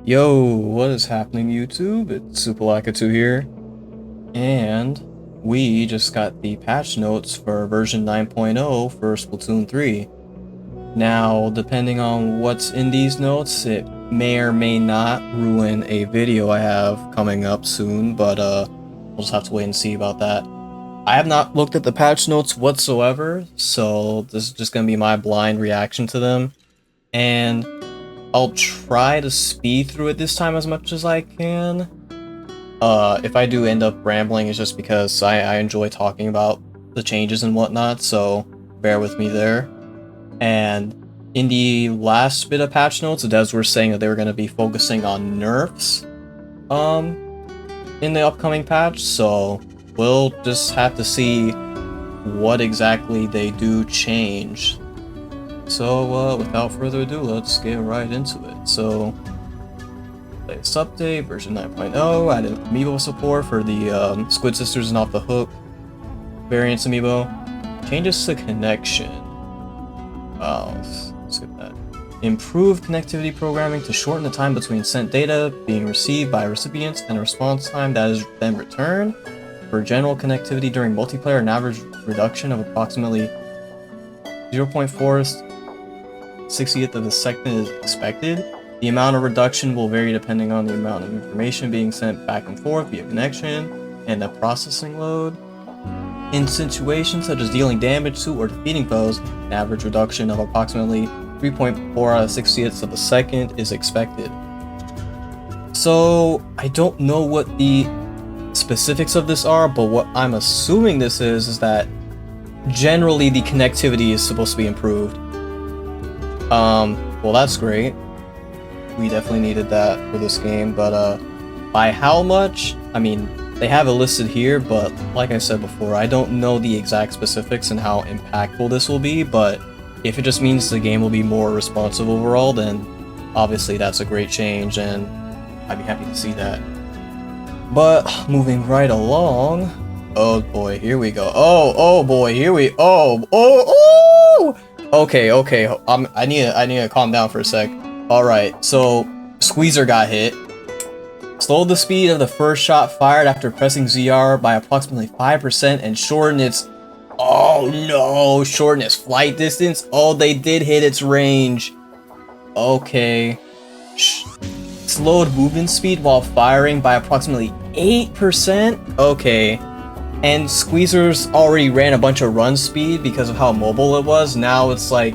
Yo, what is happening YouTube? It's Supalaka2 here, and we just got the patch notes for version 9.0 for Splatoon 3. Now, depending on what's in these notes, it may or may not ruin a video I have coming up soon, but we'll just have to wait and see about that. I have not looked at the patch notes whatsoever, so this is just going to be my blind reaction to them, and I'll try to speed through it this time as much as I can. If I do end up rambling, it's just because I enjoy talking about the changes and whatnot, so bear with me there. And in the last bit of patch notes, the devs were saying that they were going to be focusing on nerfs in the upcoming patch, so we'll just have to see what exactly they do change. So, without further ado, let's get right into it. So, latest update, version 9.0, added amiibo support for the Squid Sisters and Off the Hook variants amiibo. Changes to connection. Let's skip that. Improved connectivity programming to shorten the time between sent data being received by recipients and a response time that is then returned. For general connectivity during multiplayer, an average reduction of approximately 0.4 60th of a second is expected. The amount of reduction will vary depending on the amount of information being sent back and forth via connection and the processing load. In situations such as dealing damage to or defeating foes, an average reduction of approximately 3.4 out of 60ths of a second is expected. So, I don't know what the specifics of this are, but what I'm assuming this is that generally the connectivity is supposed to be improved. Well, that's great. We definitely needed that for this game, but by how much? I mean, they have it listed here, but like I said before, I don't know the exact specifics and how impactful this will be, but if it just means the game will be more responsive overall, then obviously that's a great change, and I'd be happy to see that. But moving right along, oh boy, here we go. Oh boy, here we. Oh. Okay. I need to calm down for a sec. All right, so Squeezer got hit. Slowed the speed of the first shot fired after pressing ZR by approximately 5% and shorten its. Oh no, shorten its flight distance. Oh, they did hit its range. Okay. Slowed movement speed while firing by approximately 8%. Okay. And Squeezers already ran a bunch of run speed because of how mobile it was. Now it's like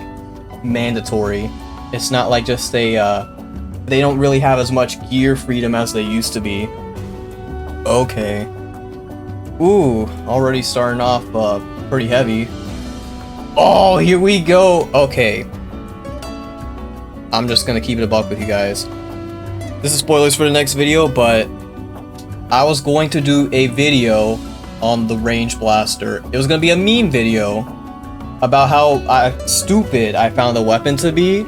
mandatory. It's not like just they don't really have as much gear freedom as they used to be. Okay. Ooh, already starting off pretty heavy. Oh, here we go. Okay. I'm just gonna keep it a buck with you guys. This is spoilers for the next video, but I was going to do a video on the range blaster. It was gonna be a meme video about how stupid I found the weapon to be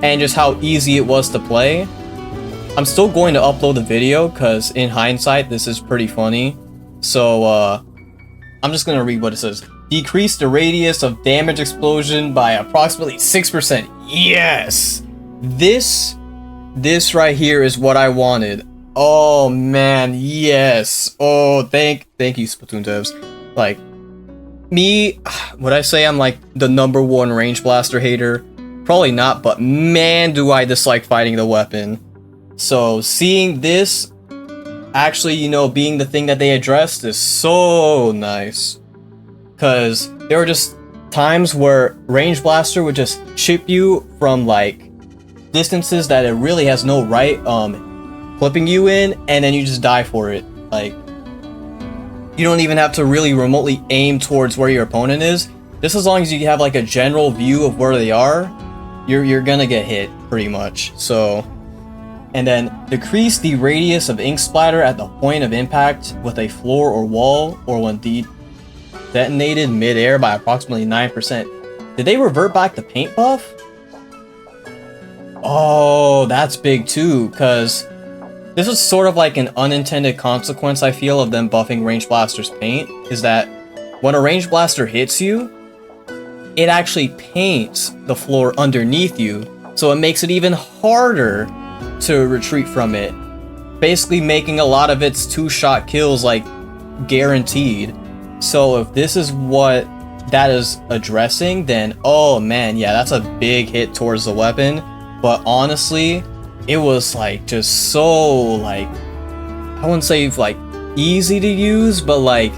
and just how easy it was to play. I'm still going to upload the video because in hindsight this is pretty funny. So I'm just gonna read what it says. Decrease the radius of damage explosion by approximately 6%. Yes! This right here is what I wanted. Oh man, yes. Oh, thank you, Splatoon devs. Like, me, would I say I'm like the #1 range blaster hater? Probably not, but man, do I dislike fighting the weapon. So seeing this actually, you know, being the thing that they addressed is so nice. Cause there were just times where range blaster would just chip you from like distances that it really has no right clipping you in, and then you just die for it. Like, you don't even have to really remotely aim towards where your opponent is. Just as long as you have like a general view of where they are, you're gonna get hit pretty much. So, and then decrease the radius of ink splatter at the point of impact with a floor or wall, or when detonated mid-air by approximately 9%. Did they revert back the paint buff? Oh, that's big too, because this is sort of like an unintended consequence, I feel, of them buffing Range Blaster's paint, is that when a Range Blaster hits you, it actually paints the floor underneath you, so it makes it even harder to retreat from it, basically making a lot of its 2-shot kills like guaranteed. So if this is what that is addressing, then oh man, yeah, that's a big hit towards the weapon. But honestly, it was like just so like, I wouldn't say like easy to use, but like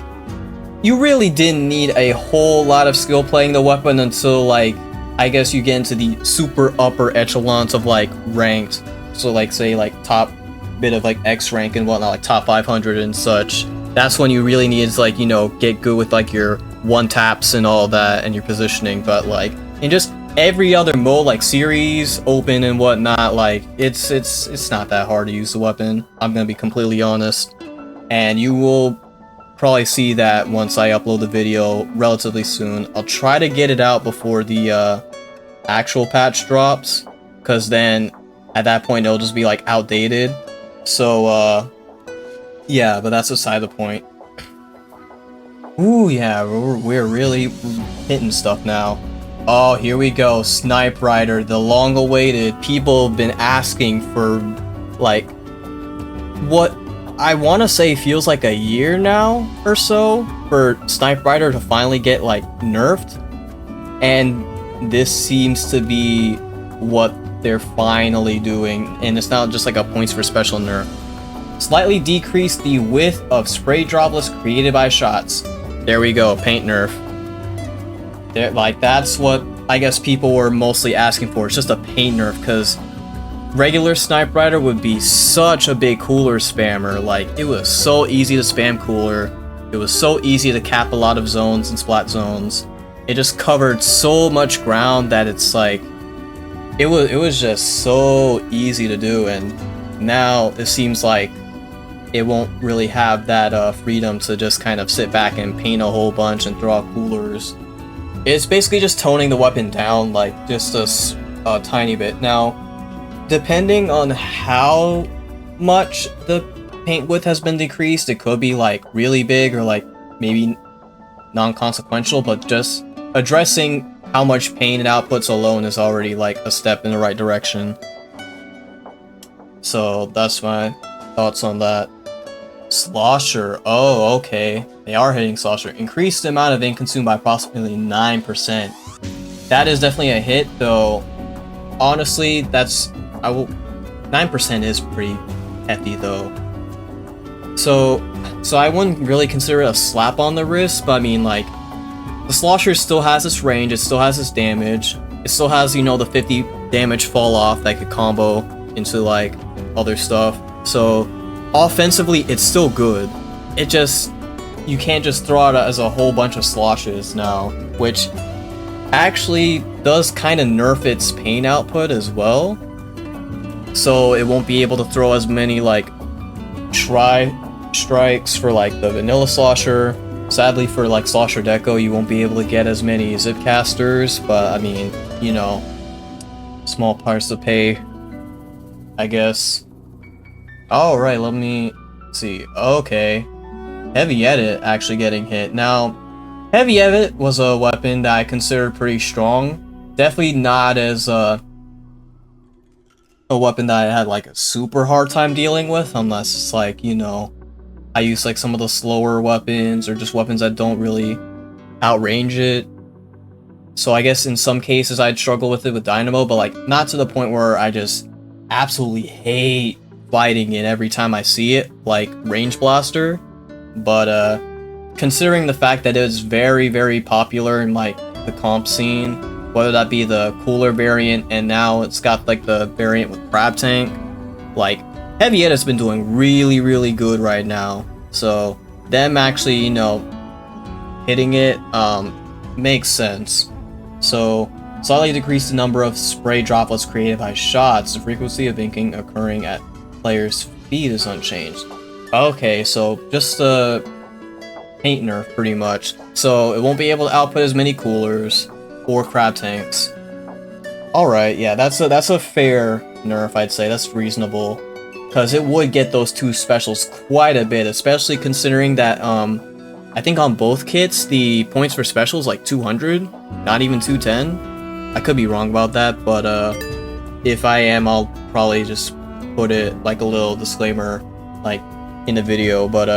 you really didn't need a whole lot of skill playing the weapon until like, I guess you get into the super upper echelons of like ranked. So like say like top bit of like X rank and whatnot, like top 500 and such. That's when you really need to like, you know, get good with like your one taps and all that and your positioning. But like in just every other mode, like series, open and whatnot, like it's not that hard to use the weapon. I'm gonna be completely honest, and you will probably see that once I upload the video relatively soon. I'll try to get it out before the actual patch drops, because then at that point it'll just be like outdated. So yeah, but that's beside the point. Ooh yeah, we're really hitting stuff now. Oh, here we go, Snipe Rider, the long-awaited. People have been asking for like what I want to say feels like a year now or so for Snipe Rider to finally get like nerfed, and this seems to be what they're finally doing, and it's not just like a points for special nerf. Slightly decrease the width of spray droplets created by shots. There we go, paint nerf. There, like that's what I guess people were mostly asking for. It's just a paint nerf, because regular Snipe Rider would be such a big cooler spammer. Like it was so easy to spam cooler. It was so easy to cap a lot of zones and splat zones. It just covered so much ground that it's like it was just so easy to do, and now it seems like it won't really have that freedom to just kind of sit back and paint a whole bunch and throw out coolers. It's basically just toning the weapon down like just a tiny bit. Now, depending on how much the paint width has been decreased, it could be like really big or like maybe non-consequential, but just addressing how much paint it outputs alone is already like a step in the right direction. So that's my thoughts on that. Slosher, oh okay, they are hitting Slosher. Increased the amount of ink consumed by approximately 9%. That is definitely a hit, though. Honestly, 9% is pretty hefty though. So I wouldn't really consider it a slap on the wrist, but I mean like the Slosher still has its range, it still has its damage, it still has, you know, the 50 damage fall off that could combo into like other stuff. So offensively, it's still good. It just, you can't just throw it as a whole bunch of sloshes now, which actually does kind of nerf its pain output as well. So it won't be able to throw as many like strikes for like the vanilla slosher. Sadly for like Slosher Deco, you won't be able to get as many zip casters, but I mean, you know, small price to pay, I guess. Alright, let me see. Okay. Heavy Edit actually getting hit. Now, Heavy Edit was a weapon that I considered pretty strong. Definitely not as a weapon that I had like a super hard time dealing with, unless it's like, you know, I use like some of the slower weapons or just weapons that don't really outrange it. So I guess in some cases I'd struggle with it with Dynamo, but like not to the point where I just absolutely hate fighting it every time I see it, like Range Blaster. But considering the fact that it is very, very popular in like the comp scene, whether that be the cooler variant and now it's got like the variant with Crab Tank, like Heavy Edit's been doing really, really good right now. So them actually, you know, hitting it makes sense. So slightly decrease the number of spray droplets created by shots. The frequency of inking occurring at player's feet is unchanged. Okay, so just a paint nerf pretty much. So it won't be able to output as many coolers or crab tanks. Alright, yeah, that's a fair nerf, I'd say. That's reasonable. Because it would get those two specials quite a bit, especially considering that I think on both kits the points for specials like 200, not even 210. I could be wrong about that, but if I am, I'll probably just put it like a little disclaimer like in the video, but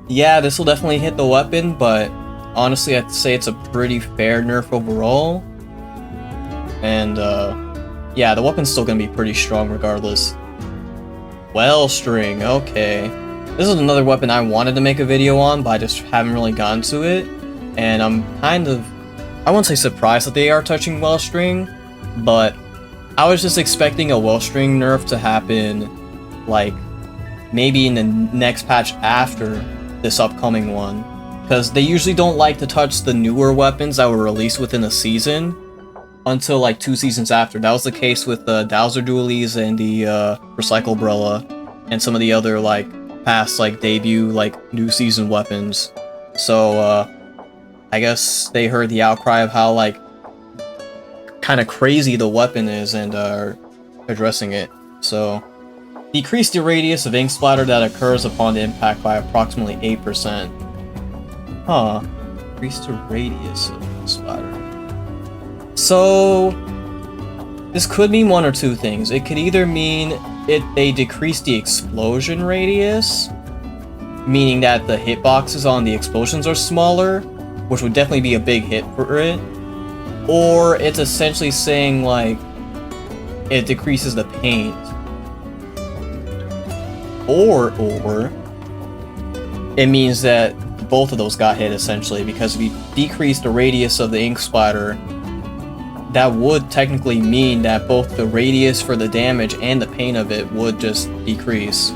yeah, this will definitely hit the weapon, but honestly I'd say it's a pretty fair nerf overall. And yeah, the weapon's still gonna be pretty strong regardless. Well string, okay. This is another weapon I wanted to make a video on, but I just haven't really gotten to it. And I'm kind of, I won't say surprised that they are touching well string, but I was just expecting a well string nerf to happen like maybe in the next patch after this upcoming one, because they usually don't like to touch the newer weapons that were released within a season until like 2 seasons after. That was the case with the Dowser Dualies and the Recycle Umbrella and some of the other like past like debut like new season weapons. So I guess they heard the outcry of how like kind of crazy the weapon is and are addressing it. So decrease the radius of ink splatter that occurs upon impact by approximately 8%. Huh. Decrease the radius of ink splatter. So this could mean one or two things. It could either mean they decrease the explosion radius, meaning that the hitboxes on the explosions are smaller, which would definitely be a big hit for it. Or it's essentially saying like it decreases the paint. Or it means that both of those got hit essentially, because if you decrease the radius of the ink splatter, that would technically mean that both the radius for the damage and the paint of it would just decrease,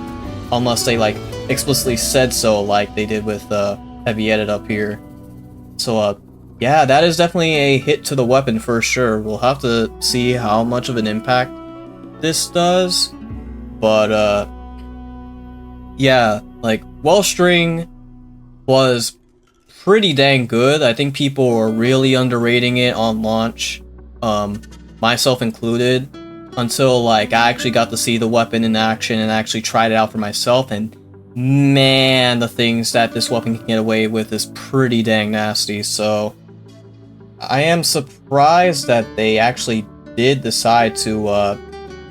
unless they like explicitly said so, like they did with Heavy Edit up here. So yeah, that is definitely a hit to the weapon for sure. We'll have to see how much of an impact this does, but yeah, like Wellstring was pretty dang good. I think people were really underrating it on launch, myself included, until like I actually got to see the weapon in action and actually tried it out for myself, and man, the things that this weapon can get away with is pretty dang nasty. So I am surprised that they actually did decide to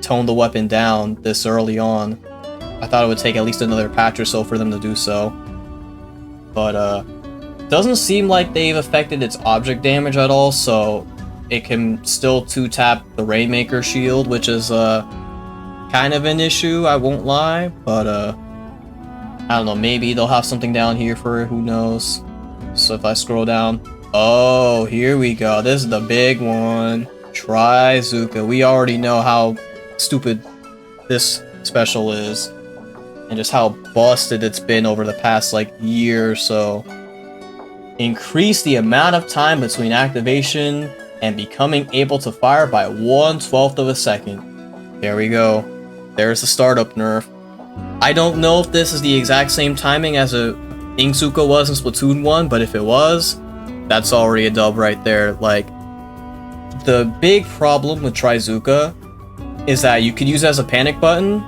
tone the weapon down this early on. I thought it would take at least another patch or so for them to do so. But doesn't seem like they've affected its object damage at all, so it can still 2-tap the Rainmaker shield, which is kind of an issue, I won't lie. But I don't know, maybe they'll have something down here for it, who knows. So if I scroll down, oh, here we go. This is the big one. Trizooka. We already know how stupid this special is, and just how busted it's been over the past like year or so. Increase the amount of time between activation and becoming able to fire by 1/12 of a second. There we go. There's the startup nerf. I don't know if this is the exact same timing as a Inkzuka was in Splatoon 1, but if it was, that's already a dub right there. Like, the big problem with Trizooka is that you could use it as a panic button,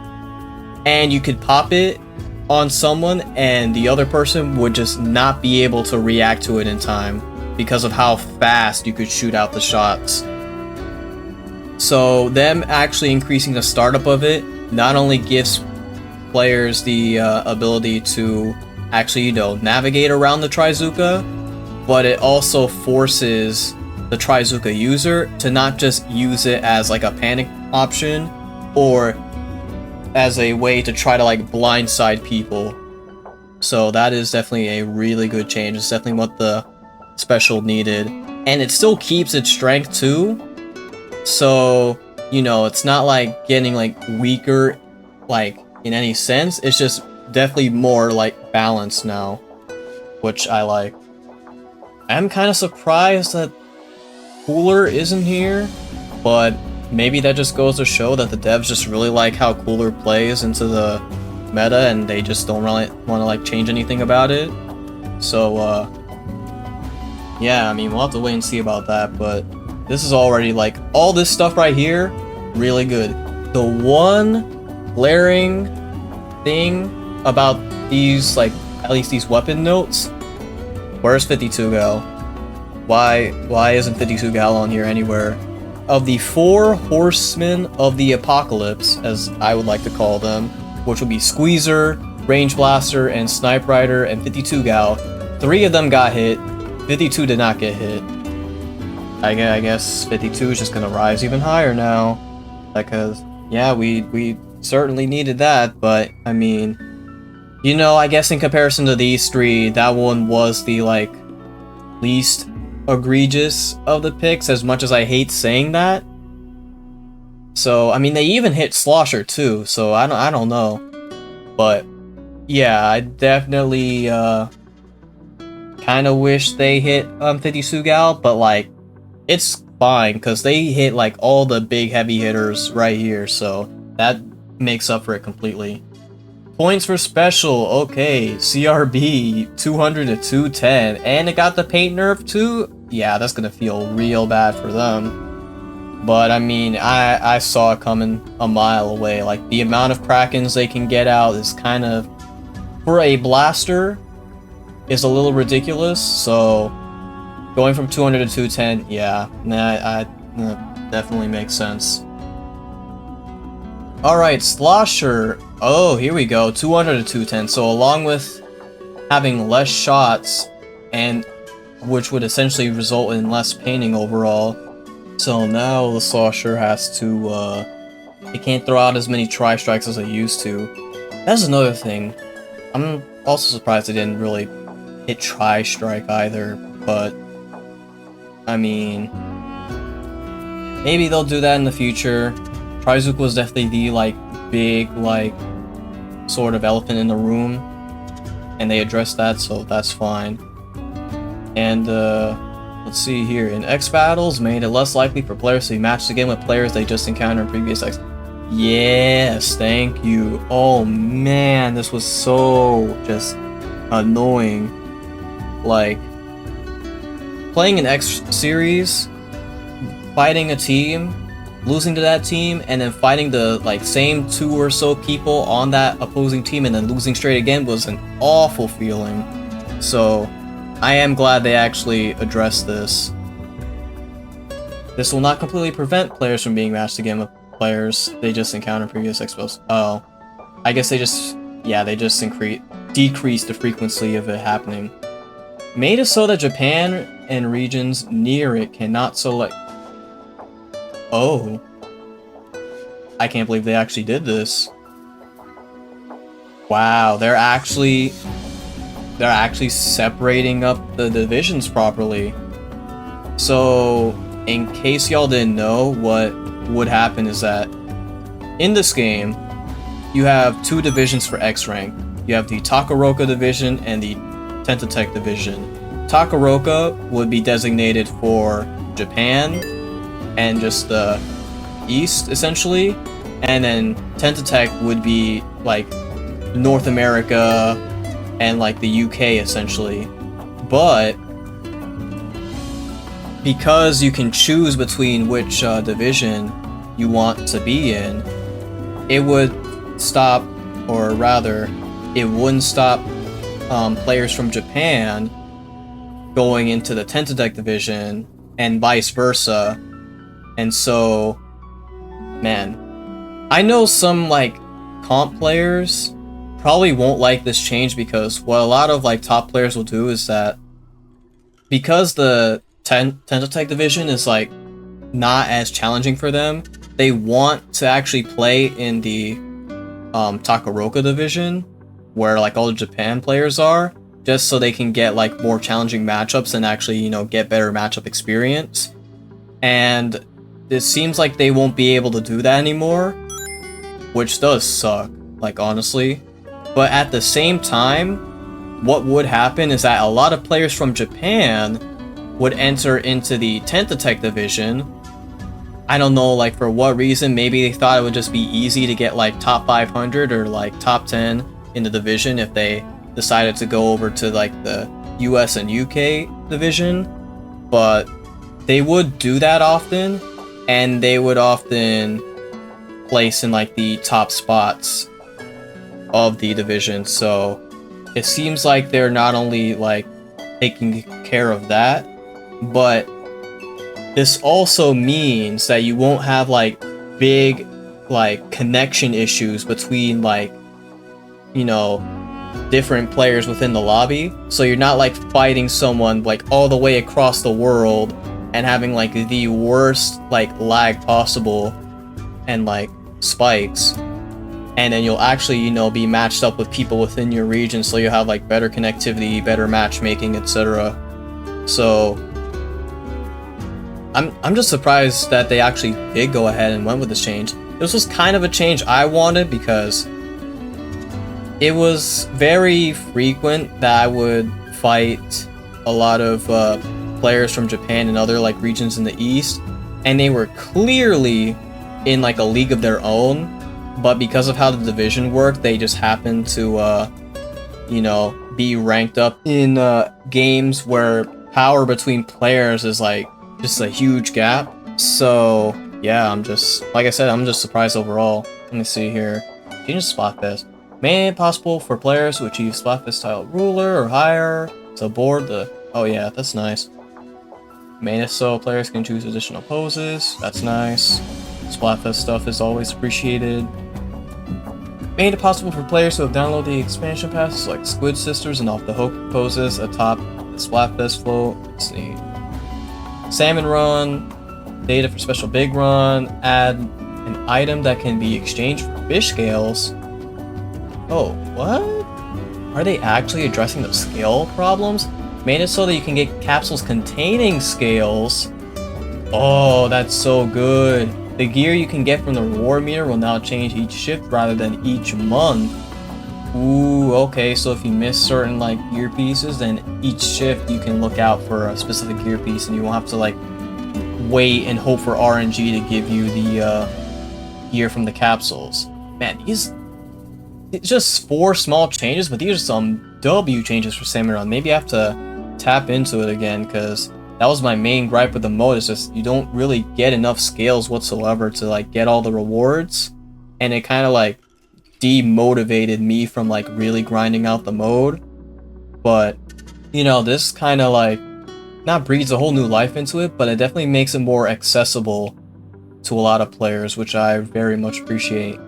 and you could pop it on someone and the other person would just not be able to react to it in time because of how fast you could shoot out the shots. So them actually increasing the startup of it not only gives players the ability to actually, you know, navigate around the Trizooka, but it also forces the Trizooka user to not just use it as like a panic option or as a way to try to like blindside people. So that is definitely a really good change. It's definitely what the special needed, and it still keeps its strength too. So, you know, it's not like getting like weaker like in any sense. It's just definitely more like balanced now, which I like. I'm kind of surprised that Cooler isn't here, but maybe that just goes to show that the devs just really like how Cooler plays into the meta and they just don't really want to like change anything about it. So yeah, I mean, we'll have to wait and see about that, but this is already like all this stuff right here, really good. The one glaring thing about these, like at least these weapon notes, where's 52 Gal? Why isn't 52 Gal on here anywhere? of the 4 horsemen of the apocalypse, as I would like to call them, which would be Squeezer, Range Blaster, and Snipe Rider, and 52 Gal. 3 of them got hit, 52 did not get hit. I guess 52 is just gonna rise even higher now. Because, yeah, we certainly needed that, but, I mean, you know, I guess in comparison to these 3, that one was the, like, least egregious of the picks, as much as I hate saying that. So, I mean, they even hit Slosher too, so I don't know. But, yeah, I definitely, kind of wish they hit, 52 Gal, but, like, it's fine, because they hit, like, all the big heavy hitters right here, so that makes up for it completely. Points for special, okay, CRB, 200 to 210, and it got the paint nerf too? Yeah, that's gonna feel real bad for them. But, I mean, I saw it coming a mile away. Like, the amount of Krakens they can get out is kind of, for a blaster, is a little ridiculous, so going from 200 to 210, yeah, definitely makes sense. Alright, Slosher. Oh, here we go, 200 to 210. So along with having less shots, and which would essentially result in less painting overall, so now the Slosher has to, it can't throw out as many tri-strikes as it used to. That's another thing. I'm also surprised it didn't really hit tri-strike either, but I mean, maybe they'll do that in the future. Trizuka was definitely the, like, big, like, sort of elephant in the room, and they addressed that, so that's fine. And, let's see here. In X battles, made it less likely for players to be matched again with players they just encountered in previous X. Yes, thank you. Oh man, this was so just annoying. Like, playing an X series, fighting a team, losing to that team, and then fighting the, like, same 2 or so people on that opposing team and then losing straight again was an awful feeling. So, I am glad they actually addressed this. This will not completely prevent players from being matched again with players they just encountered in previous expos. Oh. I guess they just, yeah, they just decreased the frequency of it happening. Made it so that Japan and regions near it cannot select. Oh. I can't believe they actually did this. Wow, they're actually separating up the divisions properly. So, in case y'all didn't know, what would happen is that in this game, you have 2 divisions for X rank. You have the Takaroka division and the Tentatech division. Takaroka would be designated for Japan and just the East, essentially, and then Tentatech would be like North America and like the UK, essentially. But because you can choose between which division you want to be in, it would stop, or rather, it wouldn't stop players from Japan going into the Tentatech division and vice versa. And so, man, I know some like comp players probably won't like this change, because what a lot of like top players will do is that because the Tentatech division is like not as challenging for them, they want to actually play in the Takaroka division where like all the Japan players are, just so they can get like more challenging matchups and actually, you know, get better matchup experience. And it seems like they won't be able to do that anymore, which does suck, like, honestly. But at the same time, what would happen is that a lot of players from Japan would enter into the Tentatech division. I don't know, like, for what reason. Maybe they thought it would just be easy to get like top 500 or like top 10 in the division if they decided to go over to like the US and UK division. But they would do that often, and they would often place in like the top spots of the division. So it seems like they're not only like taking care of that, but this also means that you won't have like big like connection issues between like, you know, different players within the lobby. So you're not like fighting someone like all the way across the world and having like the worst like lag possible and like spikes. And then you'll actually, you know, be matched up with people within your region, so you'll have like better connectivity, better matchmaking, etc. So I'm just surprised that they actually did go ahead and went with this change. This was kind of a change I wanted because it was very frequent that I would fight a lot of players from Japan and other like regions in the East, and they were clearly in like a league of their own, but because of how the division worked, they just happened to you know, be ranked up in games where power between players is like just a huge gap. So yeah, I'm just, like I said, I'm just surprised overall. Let me see here. Change Splatfest. Made it possible for players to achieve Splatfest style ruler or higher to board the... Oh yeah, that's nice. Made it so players can choose additional poses. That's nice. Splatfest stuff is always appreciated. Made it possible for players who have downloaded the expansion passes like Squid Sisters and Off the Hook poses atop the Splatfest float. Let's see. Salmon Run, data for special big run, add an item that can be exchanged for fish scales. Oh, what? Are they actually addressing the scale problems? Made it so that you can get capsules containing scales. Oh, that's so good. The gear you can get from the reward meter will now change each shift rather than each month. Ooh, okay, so if you miss certain like gear pieces, then each shift you can look out for a specific gear piece and you won't have to like wait and hope for RNG to give you the gear from the capsules. Man, it's just 4 small changes, but these are some W changes for Salmon Run. Maybe I have to tap into it again, because that was my main gripe with the mode. It's just you don't really get enough scales whatsoever to like get all the rewards, and it kind of like demotivated me from like really grinding out the mode. But you know, this kind of like not breathes a whole new life into it, but it definitely makes it more accessible to a lot of players, which I very much appreciate.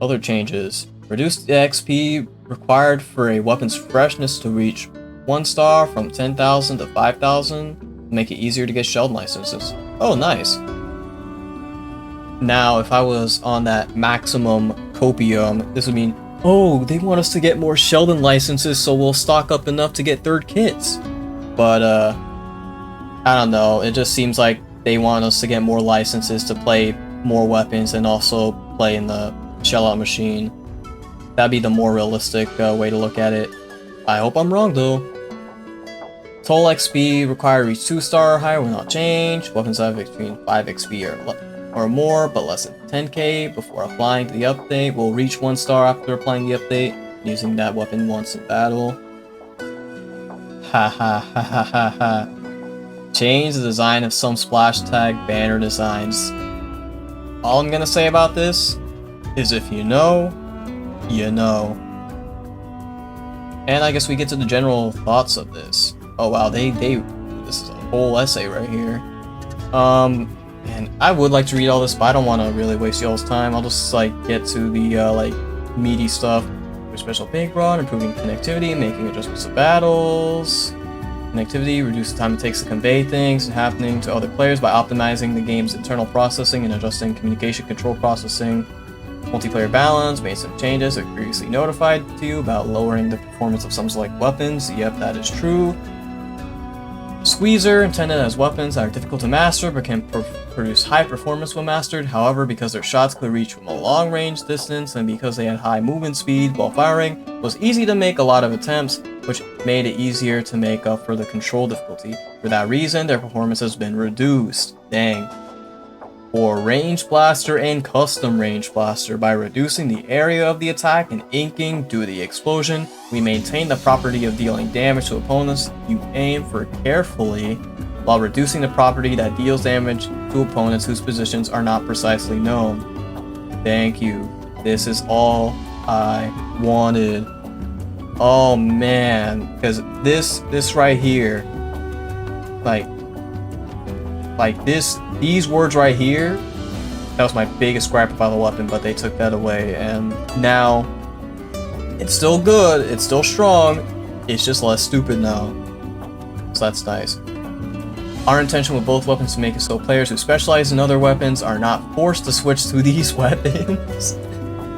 Other changes: reduced the XP required for a weapon's freshness to reach 1 star from 10,000 to 5,000, make it easier to get Sheldon licenses. Oh, nice. Now, if I was on that maximum copium, this would mean, oh, they want us to get more Sheldon licenses, so we'll stock up enough to get 3rd kits. But, I don't know, it just seems like they want us to get more licenses to play more weapons and also play in the shell-out machine. That'd be the more realistic way to look at it. I hope I'm wrong, though. Total XP required to reach 2 star or higher will not change. Weapons have between 5 XP or more, but less than 10k before applying to the update. Will reach 1 star after applying the update, using that weapon once in battle. Ha ha ha ha ha ha. Change the design of some splash tag banner designs. All I'm gonna say about this is if you know, you know. And I guess we get to the general thoughts of this. Oh wow, this is a whole essay right here. And I would like to read all this, but I don't want to really waste y'all's time. I'll just like get to the like meaty stuff. For special big run, improving connectivity, making adjustments to battles. Connectivity, reduce the time it takes to convey things happening to other players by optimizing the game's internal processing and adjusting communication control processing. Multiplayer balance, made some changes that previously notified to you about lowering the performance of some select weapons. Yep, that is true. Squeezer, intended as weapons that are difficult to master but can produce high performance when mastered. However, because their shots could reach from a long range distance and because they had high movement speed while firing, it was easy to make a lot of attempts, which made it easier to make up for the control difficulty. For that reason, their performance has been reduced. Dang. For Range Blaster and Custom Range Blaster, by reducing the area of the attack and inking due to the explosion, we maintain the property of dealing damage to opponents you aim for carefully, while reducing the property that deals damage to opponents whose positions are not precisely known. Thank you. This is all I wanted. Oh man, because this right here, like, Like these words right here, that was my biggest gripe about the weapon, but they took that away, and now it's still good, it's still strong, it's just less stupid now. So that's nice. Our intention with both weapons is to make it so players who specialize in other weapons are not forced to switch to these weapons,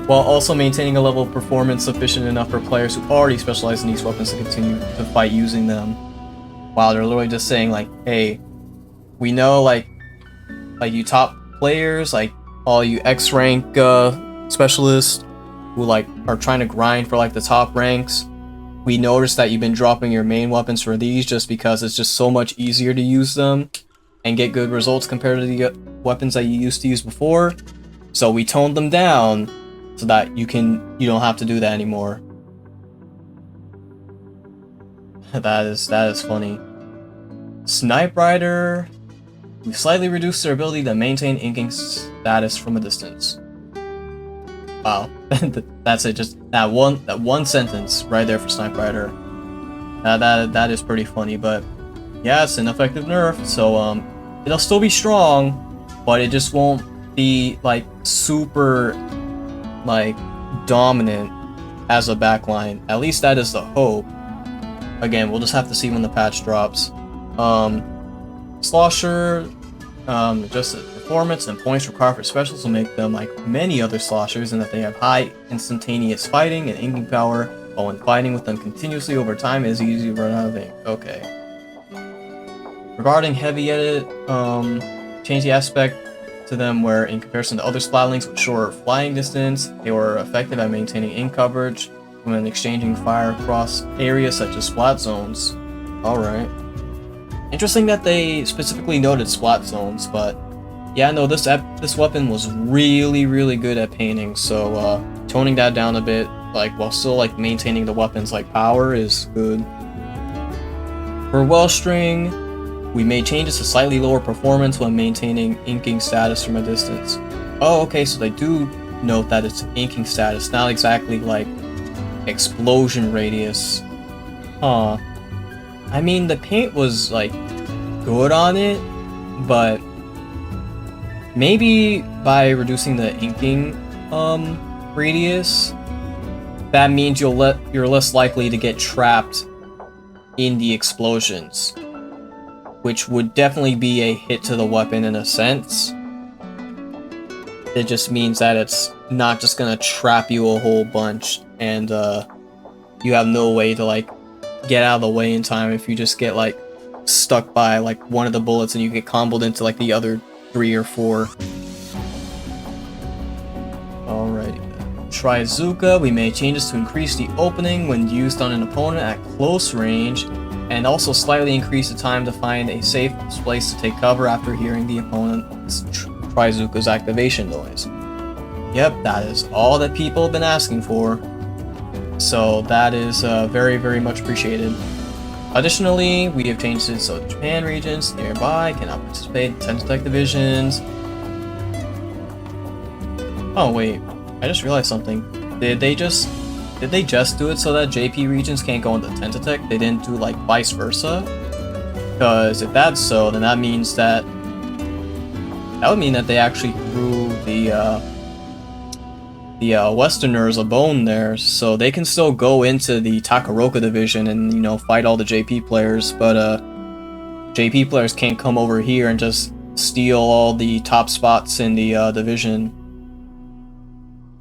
while also maintaining a level of performance sufficient enough for players who already specialize in these weapons to continue to fight using them. Wow, they're literally just saying like, hey, we know like you top players, like all you X rank specialists who like are trying to grind for like the top ranks, we noticed that you've been dropping your main weapons for these just because it's just so much easier to use them and get good results compared to the weapons that you used to use before. So we toned them down so that you don't have to do that anymore. That is funny. Snipe Rider, we slightly reduced their ability to maintain inking status from a distance. Wow, that's it. Just that one sentence right there for Snipe Rider. That is pretty funny, but yeah, it's an effective nerf. So it'll still be strong, but it just won't be like super like dominant as a backline. At least that is the hope. Again, we'll just have to see when the patch drops. Slosher, just the performance and points required for specials will make them like many other sloshers in that they have high instantaneous fighting and inking power, while when fighting with them continuously over time it is easy to run out of ink. Okay. Regarding heavy edit, change the aspect to them where in comparison to other Splatlings with shorter flying distance, they were effective at maintaining ink coverage when exchanging fire across areas such as splat zones. Alright. Interesting that they specifically noted splat zones, but yeah, no, this weapon was really good at painting, so toning that down a bit, like while still like maintaining the weapon's like power is good. For Wellstring, we made changes to slightly lower performance when maintaining inking status from a distance. Oh, okay, so they do note that it's inking status, not exactly like explosion radius. Huh. I mean, the paint was like good on it, but maybe by reducing the inking radius, that means you're less likely to get trapped in the explosions, which would definitely be a hit to the weapon in a sense. It just means that it's not just gonna trap you a whole bunch, and you have no way to like get out of the way in time if you just get like stuck by like one of the bullets and you get comboed into like the other 3 or 4. Alrighty then. Trizuka, we made changes to increase the opening when used on an opponent at close range, and also slightly increase the time to find a safe place to take cover after hearing the opponent's Trizuka's activation noise. Yep, that is all that people have been asking for. So that is very much appreciated. Additionally, we have changed it so Japan regions nearby cannot participate in Tentactech divisions. Oh wait, I just realized something. Did they just do it so that JP regions can't go into Tentactech? They didn't do like vice versa? Because if that's so, then that means that would mean that they actually threw the Westerners a bone there, so they can still go into the Takaroka division and, you know, fight all the JP players, but JP players can't come over here and just steal all the top spots in the division.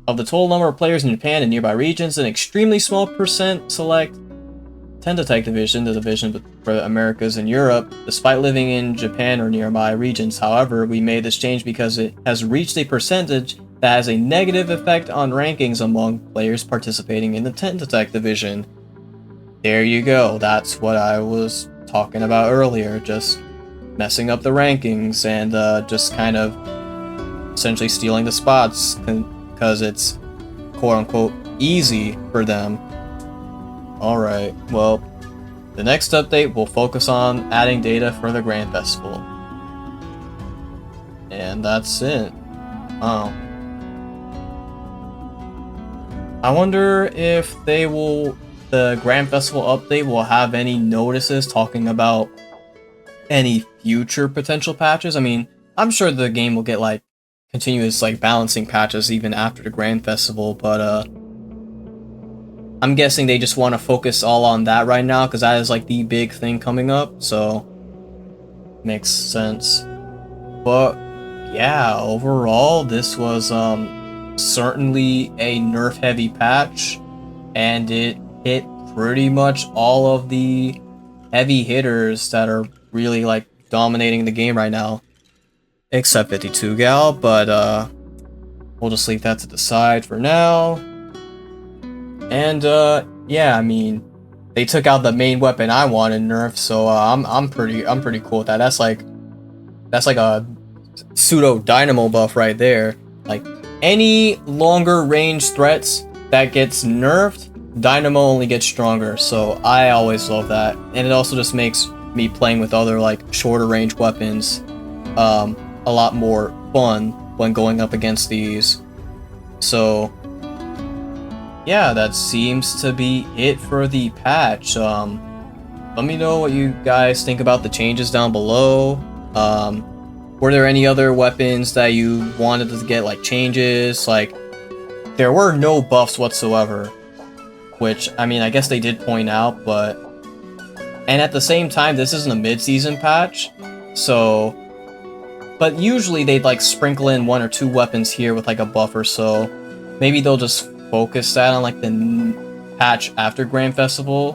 Of the total number of players in Japan and nearby regions, an extremely small percent select Tentactech division, the division for Americas and Europe, despite living in Japan or nearby regions. However, we made this change because it has reached a percentage that has a negative effect on rankings among players participating in the Tentactech division. There you go, that's what I was talking about earlier, just messing up the rankings and just kind of essentially stealing the spots because it's quote-unquote easy for them. Alright, well, the next update will focus on adding data for the Grand Festival. And that's it. Oh. I wonder if the Grand Festival update will have any notices talking about any future potential patches. I mean, I'm sure the game will get like continuous like balancing patches even after the Grand Festival, but I'm guessing they just want to focus all on that right now because that is like the big thing coming up, so makes sense. But yeah, overall this was certainly a nerf heavy patch, and it hit pretty much all of the heavy hitters that are really like dominating the game right now, except 52 Gal, but we'll just leave that to the side for now. And yeah, I mean, they took out the main weapon I wanted nerf, so I'm pretty cool with that. That's like a pseudo dynamo buff right there. Like any longer range threats that gets nerfed, dynamo only gets stronger. So I always love that, and it also just makes me playing with other like shorter range weapons a lot more fun when going up against these. So yeah, that seems to be it for the patch. Let me know what you guys think about the changes down below. Were there any other weapons that you wanted to get like changes? Like, there were no buffs whatsoever, which, I mean, I guess they did point out, but... And at the same time, this isn't a mid-season patch, so... But usually they'd like sprinkle in 1 or 2 weapons here with like a buff or so. Maybe they'll just focus that on like the patch after Grand Festival,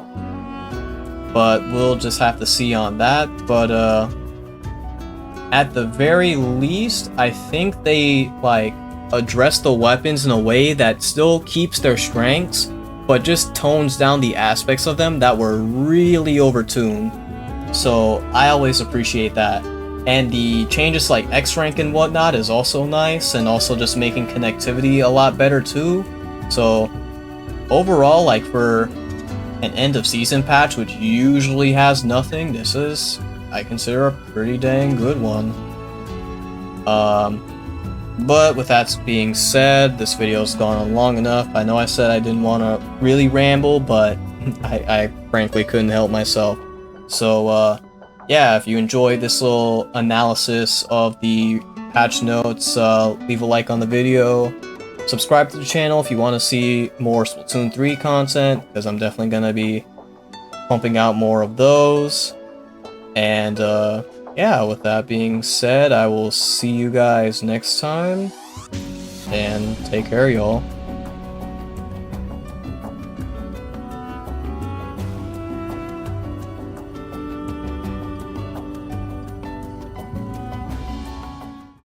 but we'll just have to see on that. But at the very least, I think they like address the weapons in a way that still keeps their strengths, but just tones down the aspects of them that were really overtuned. So I always appreciate that. And the changes like X rank and whatnot is also nice, and also just making connectivity a lot better too. So overall, like for an end of season patch, which usually has nothing, this is, I consider, a pretty dang good one. But with that being said, this video's gone on long enough. I know I said I didn't want to really ramble, but I frankly couldn't help myself. So yeah, if you enjoyed this little analysis of the patch notes, leave a like on the video. Subscribe to the channel if you want to see more Splatoon 3 content, because I'm definitely going to be pumping out more of those. And yeah, with that being said, I will see you guys next time, and take care, y'all.